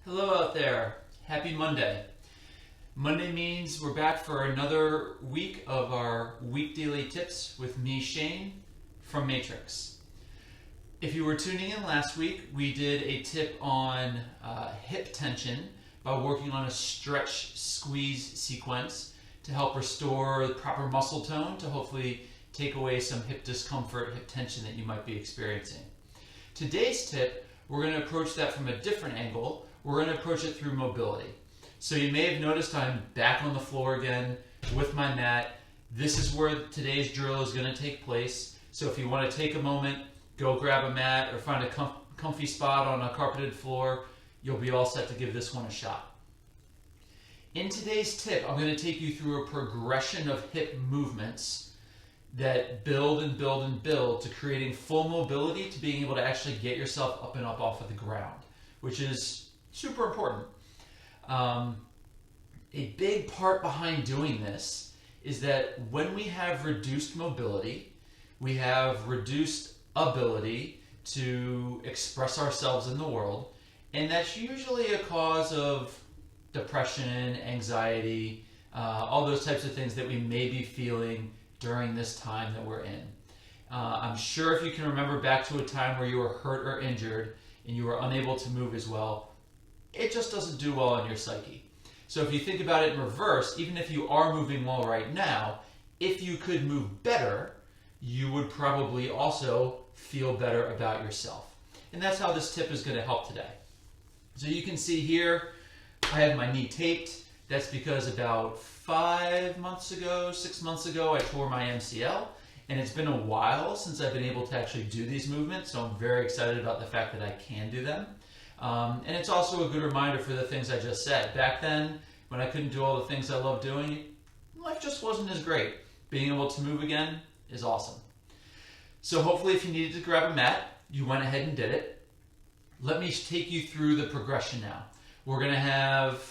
Hello out there. Happy Monday. Monday means we're back for another week of our week daily tips with me, Shane, from Matrix. If you were tuning in last week, we did a tip on hip tension by working on a stretch squeeze sequence to help restore the proper muscle tone to hopefully take away some hip discomfort, hip tension that you might be experiencing. Today's tip, we're going to approach that from a different angle. We're going to approach it through mobility. So you may have noticed I'm back on the floor again with my mat. This is where today's drill is going to take place. So if you want to take a moment, go grab a mat or find a comfy spot on a carpeted floor, you'll be all set to give this one a shot. In today's tip, I'm going to take you through a progression of hip movements that build and build and build to creating full mobility, to being able to actually get yourself up and up off of the ground, which is super important. A big part behind doing this is that when we have reduced mobility, we have reduced ability to express ourselves in the world, and that's usually a cause of depression, anxiety, all those types of things that we may be feeling during this time that we're in. I'm sure if you can remember back to a time where you were hurt or injured and you were unable to move as well, it just doesn't do well on your psyche. So if you think about it in reverse, even if you are moving well right now, if you could move better, you would probably also feel better about yourself. And that's how this tip is going to help today. So you can see here, I have my knee taped. That's because about 6 months ago, I tore my MCL. And it's been a while since I've been able to actually do these movements, so I'm very excited about the fact that I can do them. And it's also a good reminder for the things I just said. Back then, when I couldn't do all the things I love doing, life just wasn't as great. Being able to move again is awesome. So hopefully if you needed to grab a mat, you went ahead and did it. Let me take you through the progression now. We're going to have,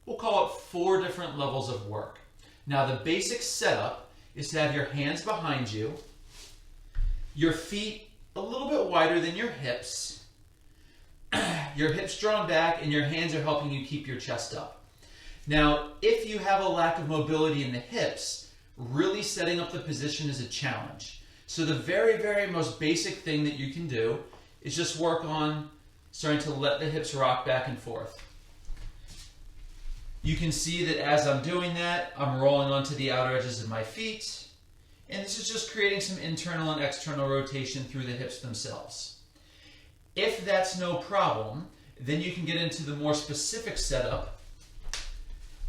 we'll call it 4 different levels of work. Now the basic setup is to have your hands behind you, your feet a little bit wider than your hips drawn back, and your hands are helping you keep your chest up. Now, if you have a lack of mobility in the hips, really setting up the position is a challenge. So the very, very most basic thing that you can do is just work on starting to let the hips rock back and forth. You can see that as I'm doing that, I'm rolling onto the outer edges of my feet, and this is just creating some internal and external rotation through the hips themselves. If that's no problem, then you can get into the more specific setup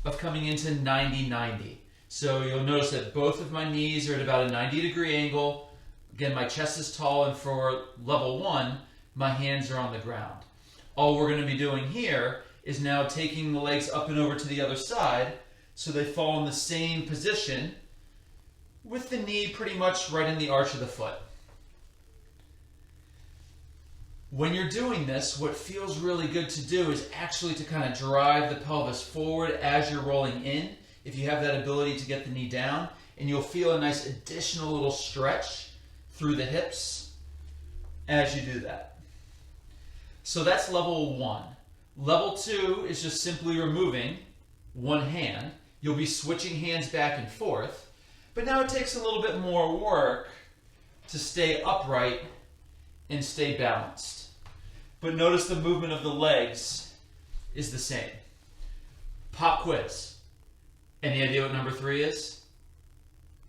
of coming into 90-90. So you'll notice that both of my knees are at about a 90-degree angle. Again, my chest is tall, and for level 1, my hands are on the ground. All we're going to be doing here is now taking the legs up and over to the other side so they fall in the same position with the knee pretty much right in the arch of the foot. When you're doing this, what feels really good to do is actually to kind of drive the pelvis forward as you're rolling in, if you have that ability to get the knee down, and you'll feel a nice additional little stretch through the hips as you do that. So that's level 1. Level 2 is just simply removing one hand. You'll be switching hands back and forth, but now it takes a little bit more work to stay upright and stay balanced. But notice the movement of the legs is the same. Pop quiz. Any idea what number 3 is?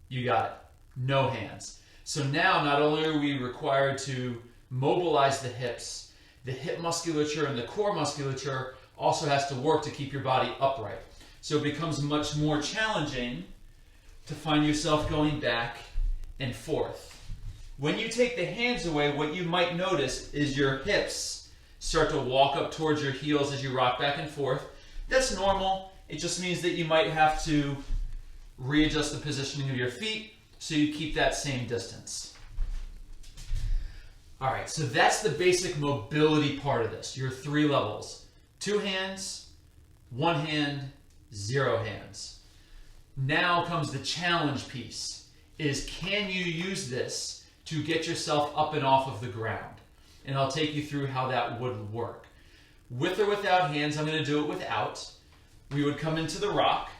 You got it. No hands. So now not only are we required to mobilize the hips, the hip musculature and the core musculature also has to work to keep your body upright. So it becomes much more challenging to find yourself going back and forth. When you take the hands away, what you might notice is your hips start to walk up towards your heels as you rock back and forth. That's normal. It just means that you might have to readjust the positioning of your feet so you keep that same distance. All right, so that's the basic mobility part of this, your 3 levels. 2 hands, 1 hand, 0 hands. Now comes the challenge piece, is can you use this to get yourself up and off of the ground? And I'll take you through how that would work. with or without hands. I'm going to do it without. We would come into the rock,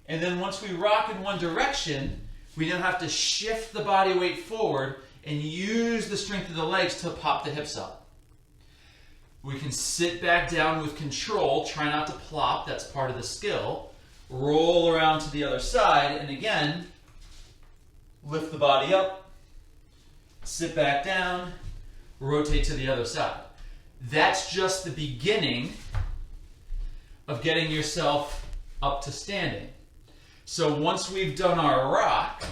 and then once we rock in one direction, we now have to shift the body weight forward and use the strength of the legs to pop the hips up. We can sit back down with control, try not to plop, that's part of the skill. Roll around to the other side, and again, lift the body up, sit back down, rotate to the other side. That's just the beginning of getting yourself up to standing. So once we've done our rock,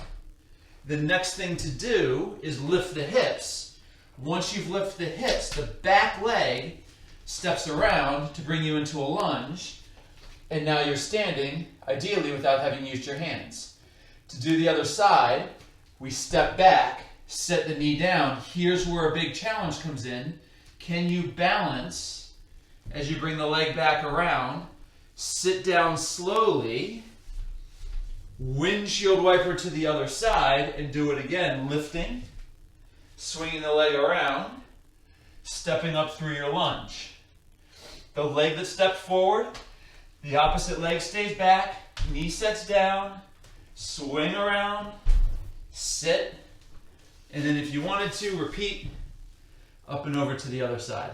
the next thing to do is lift the hips. Once you've lifted the hips, the back leg steps around to bring you into a lunge, and now you're standing, ideally without having used your hands. To do the other side, we step back, set the knee down. Here's where a big challenge comes in. Can you balance as you bring the leg back around? Sit down slowly, windshield wiper to the other side, and do it again, lifting, swinging the leg around, stepping up through your lunge. The leg that stepped forward, the opposite leg stays back, knee sets down, swing around, sit, and then if you wanted to, repeat up and over to the other side.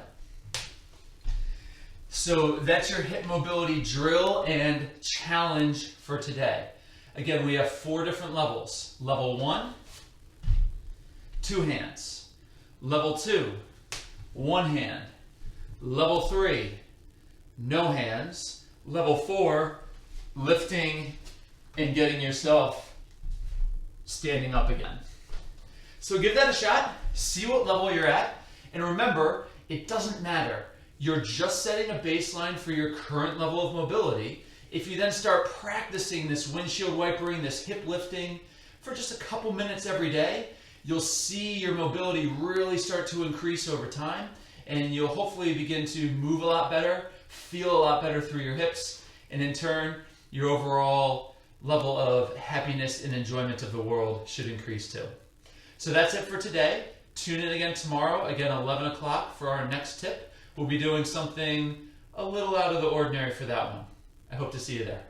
So that's your hip mobility drill and challenge for today. Again, we have 4 different levels. Level 1, 2 hands. Level 2, 1 hand. Level 3, no hands. Level 4, lifting and getting yourself standing up again. So give that a shot, see what level you're at, and remember, it doesn't matter. You're just setting a baseline for your current level of mobility. If you then start practicing this windshield wipering, this hip lifting for just a couple minutes every day, you'll see your mobility really start to increase over time, and you'll hopefully begin to move a lot better, feel a lot better through your hips, and in turn, your overall level of happiness and enjoyment of the world should increase too. So that's it for today. Tune in again tomorrow, again 11 o'clock for our next tip. We'll be doing something a little out of the ordinary for that one. I hope to see you there.